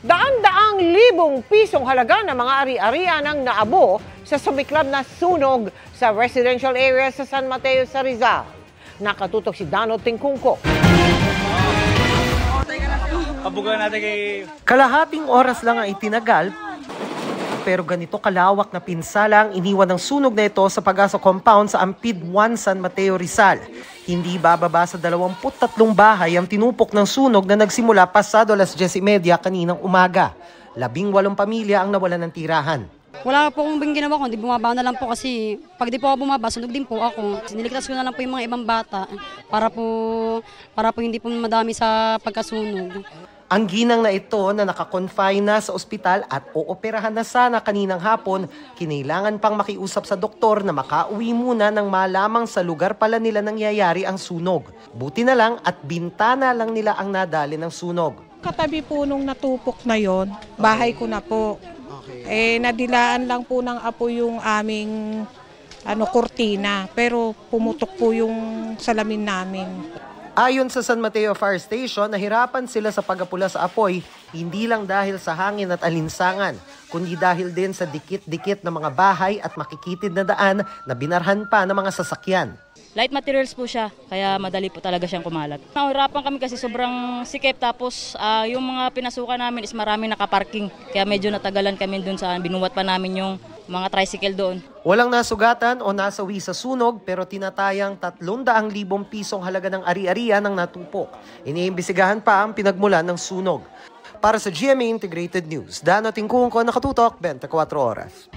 Daan-daang libong pisong halaga ng mga ari-arian ang naabo sa sumiklab na sunog sa residential area sa San Mateo sa Rizal. Nakatutok si Dano Tingkungko. Kalahating oras lang ang itinagal, pero ganito kalawak na pinsala ang iniwan ng sunog na ito sa Pag-asa Compound sa Ampid 1, San Mateo, Rizal. Hindi bababa sa 23 bahay ang tinupok ng sunog na nagsimula pasado 10:30 kaninang umaga. 18 pamilya ang nawalan ng tirahan. Wala po akong ginawa, kundi bumaba na lang po kasi pag di po ako bumaba, sunog din po ako. Niligtas ko na lang po yung mga ibang bata para po hindi po madami sa pagkasunog. Ang ginang na ito na nakakonfine na sa ospital at ooperahan na sana kaninang hapon, kinailangan pang makiusap sa doktor na makauwi muna nang malamang sa lugar pala nila nangyayari ang sunog. Buti na lang at bintana lang nila ang nadali ng sunog. Katabi po nung natupok na yon, bahay ko na po. Nadilaan lang po ng apo yung aming kurtina, pero pumutok po yung salamin namin. Ayon sa San Mateo Fire Station, nahirapan sila sa pagapula sa apoy, hindi lang dahil sa hangin at alinsangan, kundi dahil din sa dikit-dikit na mga bahay at makikitid na daan na binarhan pa ng mga sasakyan. Light materials po siya, kaya madali po talaga siyang kumalat. Nahirapan kami kasi sobrang sikip, tapos yung mga pinasukan namin is marami nakaparking, kaya medyo natagalan kami dun sa binuwat pa namin yung mga tricycle doon. Walang nasugatan o nasawi sa sunog pero tinatayang 300,000 pisong halaga ng ari-arian ang natupok. Iniimbestigahan pa ang pinagmulan ng sunog. Para sa GMA Integrated News, Dano Tingkungko, nakatutok 24 oras.